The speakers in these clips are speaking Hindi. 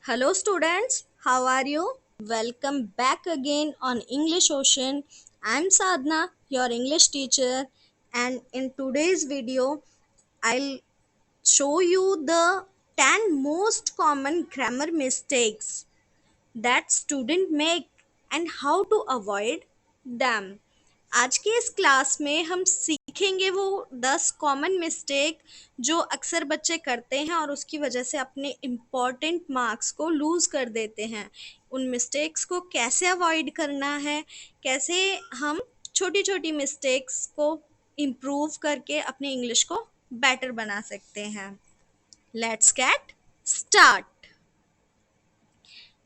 Hello students, how are you? Welcome back again on English Ocean. I'm Sadhna, your English teacher, and in today's video, I'll show you the 10 most common grammar mistakes that student make and how to avoid them. आज के इस क्लास में हम सीखेंगे वो 10 कॉमन मिस्टेक जो अक्सर बच्चे करते हैं और उसकी वजह से अपने इम्पॉर्टेंट मार्क्स को लूज़ कर देते हैं। उन मिस्टेक्स को कैसे अवॉइड करना है, कैसे हम छोटी छोटी मिस्टेक्स को इम्प्रूव करके अपनी इंग्लिश को बेटर बना सकते हैं। Let's get start.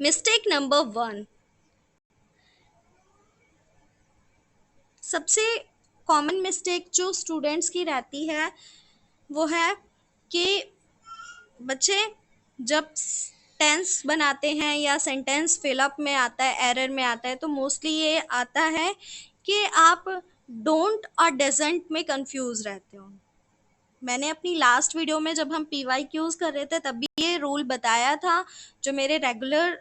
Mistake number 1, सबसे कॉमन मिस्टेक जो स्टूडेंट्स की रहती है वो है कि बच्चे जब टेंस बनाते हैं या सेंटेंस फिलअप में आता है, एरर में आता है, तो मोस्टली ये आता है कि आप डोंट और डजंट में कंफ्यूज रहते हो। मैंने अपनी लास्ट वीडियो में जब हम पीवाई क्यूज कर रहे थे तब भी ये रूल बताया था। जो मेरे रेगुलर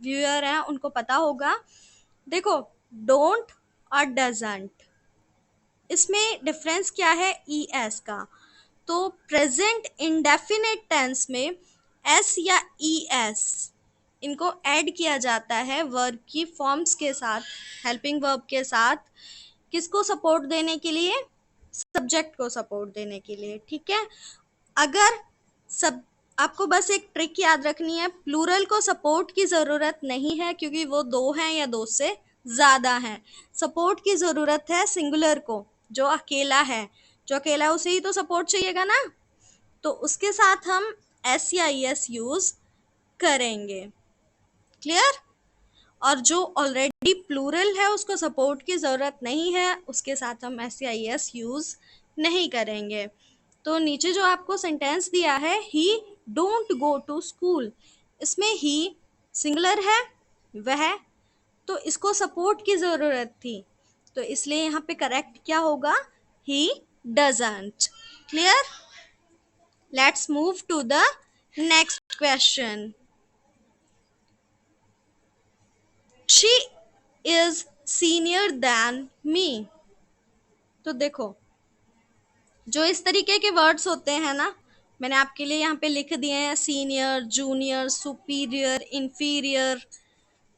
व्यूअर हैं उनको पता होगा। देखो, डोंट और डजंट, इसमें डिफरेंस क्या है ई एस का। तो प्रेजेंट इंडेफिनिट टेंस में एस या ई एस इनको ऐड किया जाता है वर्ब की फॉर्म्स के साथ, हेल्पिंग वर्ब के साथ। किसको सपोर्ट देने के लिए? सब्जेक्ट को सपोर्ट देने के लिए। ठीक है, अगर सब आपको बस एक ट्रिक याद रखनी है, प्लूरल को सपोर्ट की ज़रूरत नहीं है क्योंकि वो दो हैं या दो से ज़्यादा हैं। सपोर्ट की ज़रूरत है सिंगुलर को, जो अकेला है। जो अकेला है उसे ही तो सपोर्ट चाहिएगा ना, तो उसके साथ हम एस या ई एस यूज़ करेंगे। क्लियर? और जो ऑलरेडी प्लूरल है उसको सपोर्ट की ज़रूरत नहीं है, उसके साथ हम एस या ई एस यूज़ नहीं करेंगे। तो नीचे जो आपको सेंटेंस दिया है, he don't go to school, इसमें ही सिंगुलर है वह, तो इसको सपोर्ट की ज़रूरत थी, तो इसलिए यहाँ पे करेक्ट क्या होगा? He doesn't. Clear? Let's move to the next question. She is senior than me. तो देखो, जो इस तरीके के वर्ड्स होते हैं ना, मैंने आपके लिए यहाँ पे लिख दिए हैं, सीनियर, जूनियर, सुपीरियर, इंफीरियर।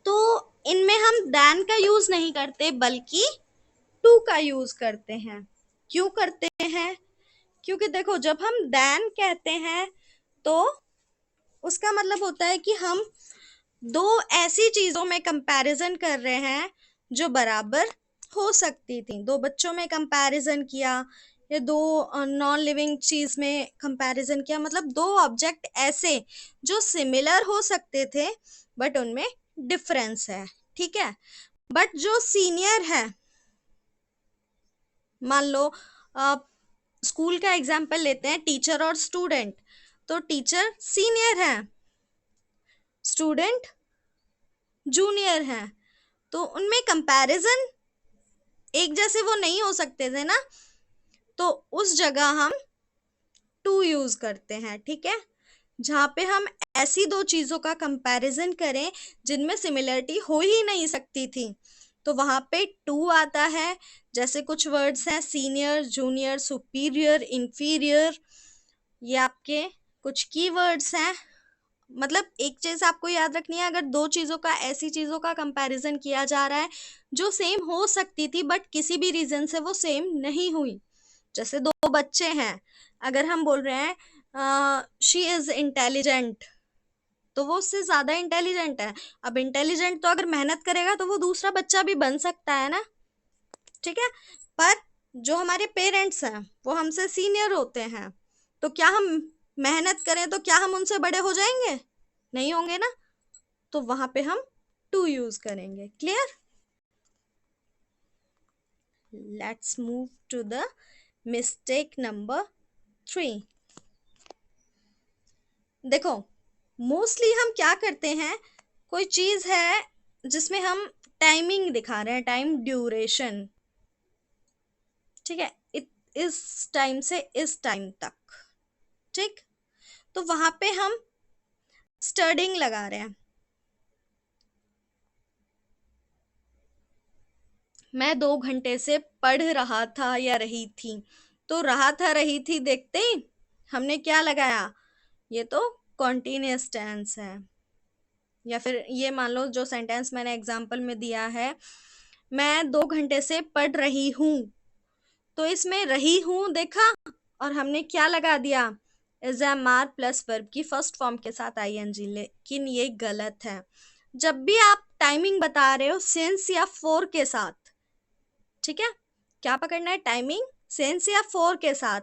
तो इनमें हम दैन का यूज नहीं करते बल्कि टू का यूज करते हैं। क्यों करते हैं? क्योंकि देखो, जब हम दैन कहते हैं तो उसका मतलब होता है कि हम दो ऐसी चीजों में कंपैरिजन कर रहे हैं जो बराबर हो सकती थी। दो बच्चों में कंपैरिजन किया या दो नॉन लिविंग चीज में कंपैरिजन किया, मतलब दो ऑब्जेक्ट ऐसे जो सिमिलर हो सकते थे बट उनमें डिफरेंस है। ठीक है, बट जो सीनियर है, मान लो स्कूल का एग्जाम्पल लेते हैं, टीचर और स्टूडेंट। तो टीचर सीनियर है, स्टूडेंट जूनियर है, तो उनमें कंपैरिजन एक जैसे वो नहीं हो सकते थे ना, तो उस जगह हम टू यूज करते हैं। ठीक है, जहाँ पे हम ऐसी दो चीजों का कंपैरिजन करें जिनमें सिमिलरिटी हो ही नहीं सकती थी, तो वहां पे टू आता है। जैसे कुछ वर्ड्स हैं, सीनियर, जूनियर, सुपीरियर, इंफीरियर, ये आपके कुछ की वर्ड्स हैं। मतलब एक चीज आपको याद रखनी है, अगर दो चीजों का, ऐसी चीजों का कंपैरिजन किया जा रहा है जो सेम हो सकती थी बट किसी भी रीजन से वो सेम नहीं हुई। जैसे दो बच्चे हैं, अगर हम बोल रहे हैं शी इज इंटेलिजेंट, तो वो उससे ज्यादा इंटेलिजेंट है। अब इंटेलिजेंट तो अगर मेहनत करेगा तो वो दूसरा बच्चा भी बन सकता है ना। ठीक है, पर जो हमारे पेरेंट्स हैं वो हमसे सीनियर होते हैं, तो क्या हम मेहनत करें तो क्या हम उनसे बड़े हो जाएंगे? नहीं होंगे ना, तो वहां पे हम टू यूज करेंगे। Clear? Let's move to the mistake number 3। देखो, मोस्टली हम क्या करते हैं, कोई चीज है जिसमें हम टाइमिंग दिखा रहे हैं, टाइम ड्यूरेशन। ठीक है, इस टाइम से इस टाइम तक। ठीक, तो वहां पे हम स्टडिंग लगा रहे हैं। मैं 2 घंटे से पढ़ रहा था या रही थी, तो रहा था रही थी देखते ही हमने क्या लगाया, ये तो कॉन्टिन्यूअस टेंस है। या फिर ये मान लो जो सेंटेंस मैंने एग्जाम्पल में दिया है, मैं 2 घंटे से पढ़ रही हूँ, तो इसमें रही हूँ देखा, और हमने क्या लगा दिया, is am are plus verb की फर्स्ट फॉर्म के साथ आईएनजी, लेकिन ये गलत है। जब भी आप टाइमिंग बता रहे हो सिंस या फोर के साथ, ठीक है, क्या पकड़ना है, टाइमिंग सिंस या फोर के साथ,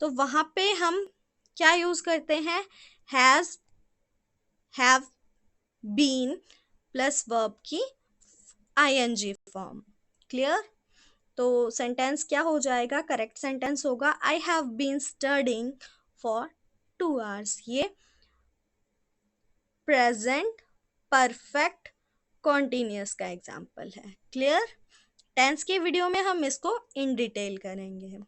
तो वहां पे हम क्या यूज करते हैं, has, have, been plus verb की आईएनजी फॉर्म। क्लियर? तो सेंटेंस क्या हो जाएगा, करेक्ट सेंटेंस होगा I have been studying for 2 hours। ये प्रेजेंट परफेक्ट कॉन्टिन्यूअस का एग्जाम्पल है। क्लियर? टेंस के वीडियो में हम इसको इन डिटेल करेंगे।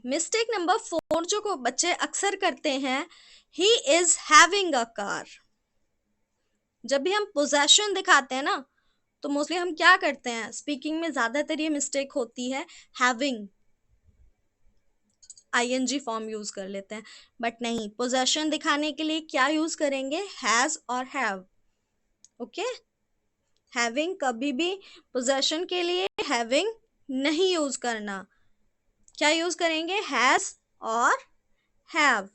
मिस्टेक नंबर 4 जो को बच्चे अक्सर करते हैं, he is having a car. जब भी हम पोजेशन दिखाते हैं ना, तो मोस्टली हम क्या करते हैं, स्पीकिंग में ज्यादातर ये मिस्टेक होती है, हैविंग आईएनजी फॉर्म यूज कर लेते हैं, बट नहीं, पोजेशन दिखाने के लिए क्या यूज करेंगे, हैज और हैव। ओके, हैविंग कभी भी पोजेशन के लिए हैविंग नहीं यूज करना, क्या यूज करेंगे, हैज और हैव।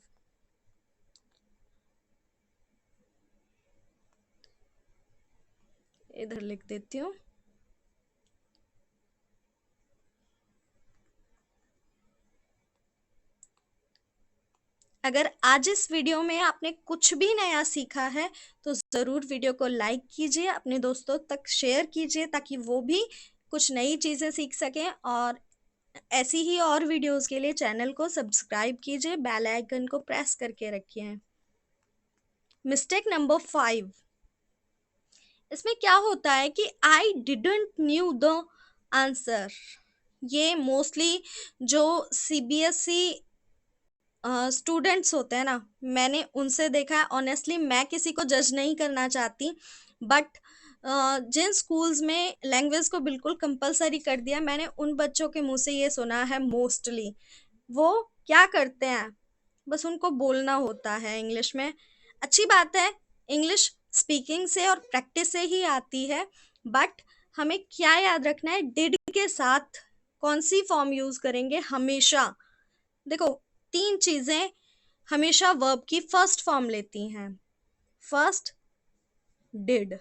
इधर लिख देती हूँ। अगर आज इस वीडियो में आपने कुछ भी नया सीखा है, तो ज़रूर वीडियो को लाइक कीजिए, अपने दोस्तों तक शेयर कीजिए, ताकि वो भी कुछ नई चीज़ें सीख सकें। और ऐसी ही और वीडियोस के लिए चैनल को सब्सक्राइब कीजिए, बेल आइकन को प्रेस करके रखिए। मिस्टेक नंबर 5, इसमें क्या होता है कि I didn't knew the answer. ये मोस्टली जो सीबीएसई स्टूडेंट्स होते हैं ना, मैंने उनसे देखा है। ऑनेस्टली मैं किसी को जज नहीं करना चाहती, बट जिन स्कूल्स में लैंग्वेज को बिल्कुल कंपलसरी कर दिया, मैंने उन बच्चों के मुंह से ये सुना है मोस्टली, वो क्या करते हैं, बस उनको बोलना होता है इंग्लिश में। अच्छी बात है, इंग्लिश स्पीकिंग से और प्रैक्टिस से ही आती है, बट हमें क्या याद रखना है, डिड के साथ कौन सी फॉर्म यूज करेंगे हमेशा। देखो, 3 चीजें हमेशा वर्ब की फर्स्ट फॉर्म लेती हैं। फर्स्ट, डिड,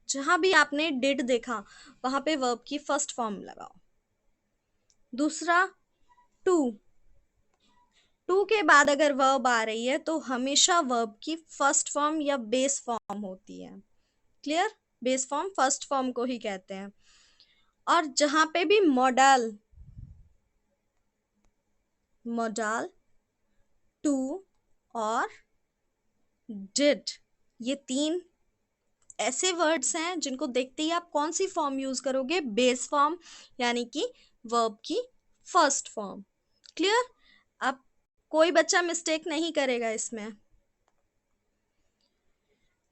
जहां भी आपने डिड देखा वहां पे वर्ब की फर्स्ट फॉर्म लगाओ। दूसरा, टू, टू के बाद अगर वर्ब आ रही है तो हमेशा वर्ब की फर्स्ट फॉर्म या बेस फॉर्म होती है। Clear? Base form first form को ही कहते हैं। और जहां पे भी मॉडल, मॉडल, टू और डिड, ये 3 ऐसे वर्ड्स हैं जिनको देखते ही आप कौन सी फॉर्म यूज करोगे, बेस फॉर्म, यानी कि वर्ब की फर्स्ट फॉर्म। क्लियर? अब कोई बच्चा मिस्टेक नहीं करेगा इसमें।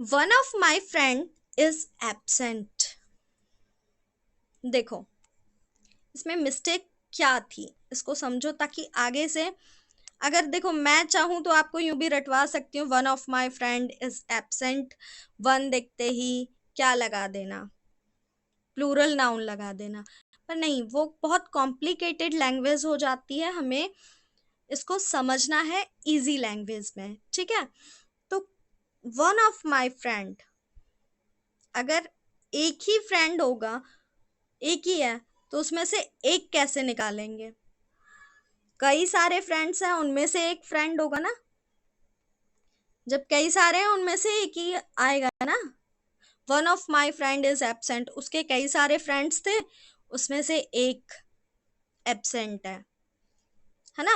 One of my friend is absent. देखो, इसमें मिस्टेक क्या थी, इसको समझो, ताकि आगे से अगर देखो मैं चाहूं तो आपको यूं भी रटवा सकती हूँ, one of my friend is absent, one देखते ही क्या लगा देना, प्लूरल नाउन लगा देना। पर नहीं, वो बहुत कॉम्प्लिकेटेड लैंग्वेज हो जाती है, हमें इसको समझना है इजी लैंग्वेज में। ठीक है? तो वन ऑफ माई फ्रेंड, अगर एक ही फ्रेंड होगा, एक ही है, तो उसमें से एक कैसे निकालेंगे, कई सारे फ्रेंड्स हैं उनमें से एक फ्रेंड होगा ना, जब कई सारे हैं उनमें से एक ही आएगा ना। One of my friend is absent, उसके कई सारे फ्रेंड्स थे, उसमें से एक एब्सेंट है ना।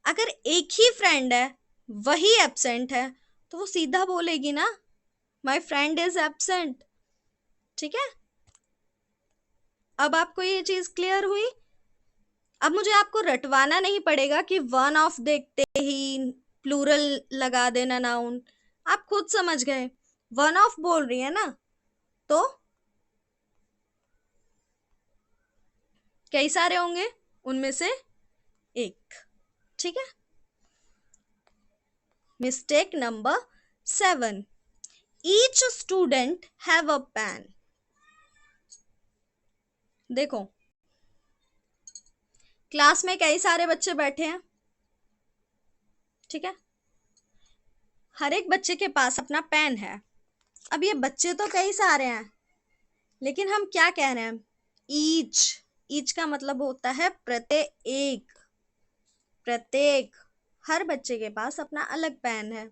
अगर एक ही फ्रेंड है, वही एब्सेंट है, तो वो सीधा बोलेगी ना, माई फ्रेंड इज एब्सेंट। ठीक है? अब आपको ये चीज क्लियर हुई? अब मुझे आपको रटवाना नहीं पड़ेगा कि वन ऑफ देखते ही प्लूरल लगा देना नाउन, आप खुद समझ गए। वन ऑफ बोल रही है ना, तो कई सारे होंगे, उनमें से एक। ठीक है। Mistake number 7, each student have a pen. देखो, क्लास में कई सारे बच्चे बैठे हैं, ठीक है, हर एक बच्चे के पास अपना पेन है। अब ये बच्चे तो कई सारे हैं, लेकिन हम क्या कह रहे हैं, ईच। ईच का मतलब होता है प्रत्येक, प्रत्येक, हर बच्चे के पास अपना अलग पेन है,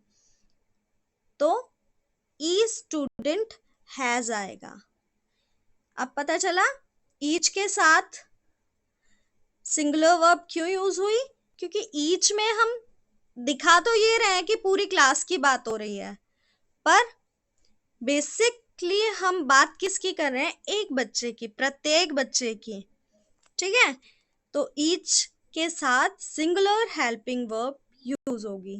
तो ई स्टूडेंट हैज आएगा। अब पता चला ईच के साथ सिंगुलर वर्ब क्यों यूज हुई, क्योंकि ईच में हम दिखा तो ये रहे हैं कि पूरी क्लास की बात हो रही है, पर बेसिकली हम बात किसकी कर रहे हैं, एक बच्चे की, प्रत्येक बच्चे की। ठीक है, तो ईच के साथ सिंगुलर हेल्पिंग वर्ब यूज होगी।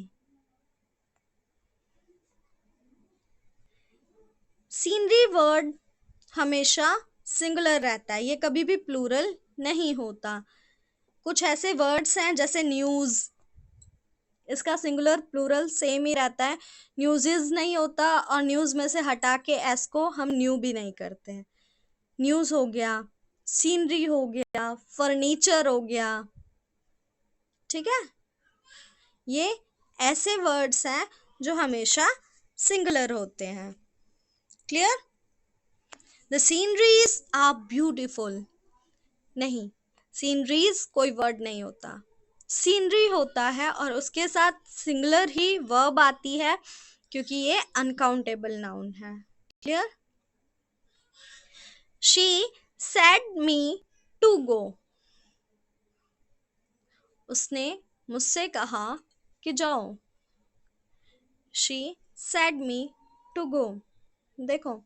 सीनरी वर्ड हमेशा सिंगुलर रहता है, ये कभी भी प्लूरल नहीं होता। कुछ ऐसे वर्ड्स हैं जैसे न्यूज, इसका सिंगुलर प्लूरल सेम ही रहता है, न्यूज़ेस नहीं होता, और न्यूज़ में से हटा के एस को हम न्यू भी नहीं करते हैं। न्यूज़ हो गया, सीनरी हो गया, फर्नीचर हो गया। ठीक है, ये ऐसे वर्ड्स हैं जो हमेशा सिंगुलर होते हैं। Clear? The sceneries are beautiful, नहीं, सीनरीज कोई वर्ड नहीं होता, सीनरी होता है, और उसके साथ सिंगुलर ही वर्ब आती है, क्योंकि ये अनकाउंटेबल नाउन है। Clear? She said me to go, उसने मुझसे कहा कि जाओ। She said me to go. देखो,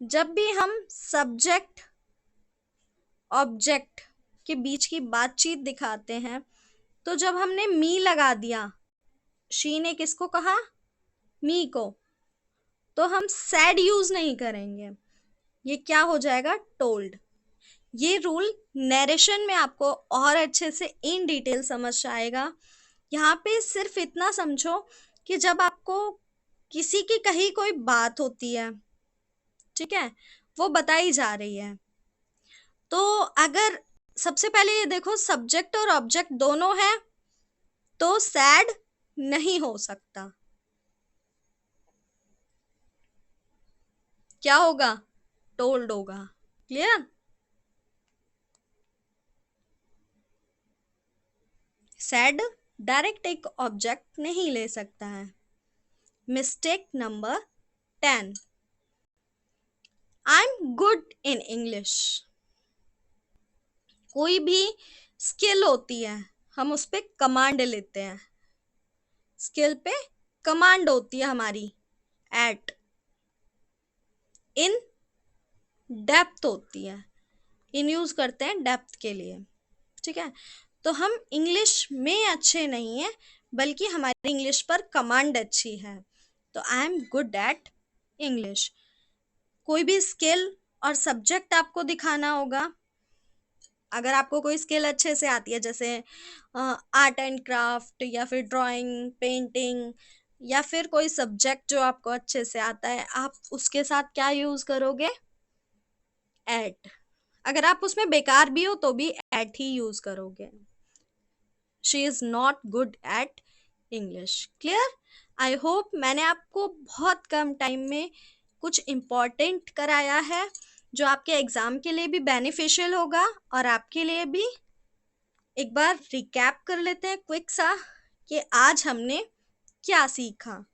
जब भी हम सब्जेक्ट ऑब्जेक्ट के बीच की बातचीत दिखाते हैं, तो जब हमने मी लगा दिया, शी ने किसको कहा, मी को, तो हम सैड यूज नहीं करेंगे, ये क्या हो जाएगा, टोल्ड। ये रूल नरेशन में आपको और अच्छे से इन डिटेल समझ आएगा। यहाँ पे सिर्फ इतना समझो कि जब आपको किसी की कही कोई बात होती है, ठीक है, वो बताई जा रही है, तो अगर सबसे पहले ये देखो सब्जेक्ट और ऑब्जेक्ट दोनों है, तो सैड नहीं हो सकता, क्या होगा, टोल्ड होगा। क्लियर? सैड डायरेक्ट एक ऑब्जेक्ट नहीं ले सकता है। Mistake number 10, I am good in English. कोई भी स्किल होती है, हम उस पर कमांड लेते हैं, स्किल पे कमांड होती है हमारी, एट, इन डेप्थ होती है, इन यूज करते हैं डेप्थ के लिए। ठीक है, तो हम इंग्लिश में अच्छे नहीं हैं, बल्कि हमारी इंग्लिश पर कमांड अच्छी है, तो I am good at English. कोई भी स्किल और सब्जेक्ट आपको दिखाना होगा, अगर आपको कोई स्किल अच्छे से आती है, जैसे आर्ट एंड क्राफ्ट, या फिर ड्राइंग, पेंटिंग, या फिर कोई सब्जेक्ट जो आपको अच्छे से आता है, आप उसके साथ क्या यूज करोगे, एट। अगर आप उसमें बेकार भी हो तो भी एट ही यूज करोगे। She is not good at English. Clear? I hope मैंने आपको बहुत कम टाइम में कुछ इम्पोर्टेंट कराया है, जो आपके एग्जाम के लिए भी बेनिफिशियल होगा, और आपके लिए भी। एक बार रिकैप कर लेते हैं क्विक सा कि आज हमने क्या सीखा।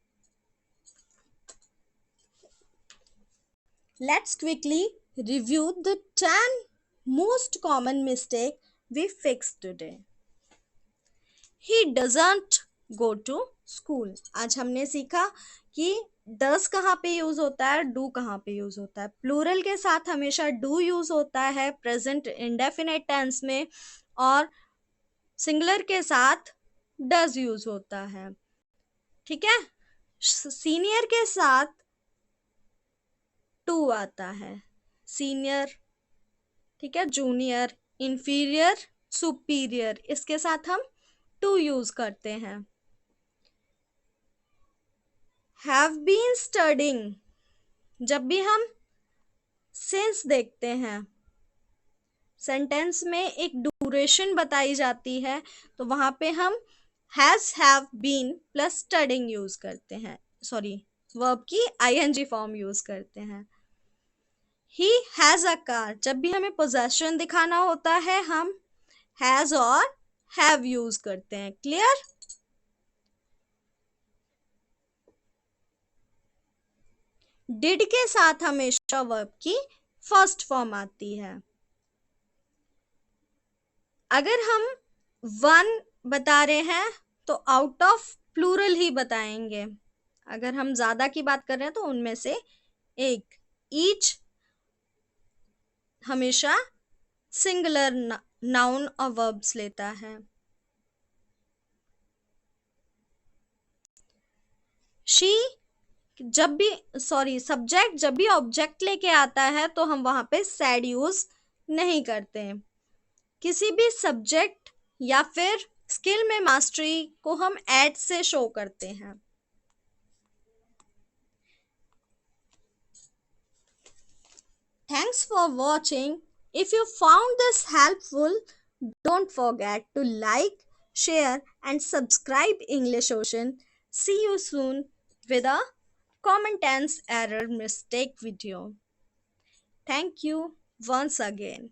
Let's quickly review the 10 most common mistake we fix today. He doesn't go to school. आज हमने सीखा कि डज कहाँ पे यूज होता है, डू कहाँ पे यूज होता है। प्लूरल के साथ हमेशा डू यूज होता है प्रेजेंट इंडेफिनिट टेंस में, और सिंगुलर के साथ डज यूज होता है। ठीक है। सीनियर के साथ टू आता है। सीनियर, ठीक है, जूनियर, इंफीरियर, सुपीरियर, इसके साथ हम टू यूज करते हैं। हैव बीन स्टडिंग, जब भी हम सिंस देखते हैं, सेंटेंस में एक ड्यूरेशन बताई जाती है, तो वहां पे हम has have been plus studying use करते हैं, सॉरी, वर्ब की आईएनजी फॉर्म यूज करते हैं। ही हैज अ कार, जब भी हमें पोजेशन दिखाना होता है हम हैज और हैव यूज करते हैं। क्लियर? डिड के साथ हमेशा वर्ब की फर्स्ट फॉर्म आती है। अगर हम वन बता रहे हैं तो आउट ऑफ प्लूरल ही बताएंगे। अगर हम ज्यादा की बात कर रहे हैं तो उनमें से एक। ईच हमेशा सिंगुलर नाउन और वर्ब्स लेता है। शी जब भी, सॉरी, सब्जेक्ट जब भी ऑब्जेक्ट लेके आता है तो हम वहां पे सैड यूज नहीं करते। किसी भी सब्जेक्ट या फिर स्किल में मास्टरी को हम एट से शो करते हैं। Thanks for watching. If you found this helpful, don't forget to like, share, and subscribe English Ocean. See you soon with a common tense error mistake video. Thank you once again.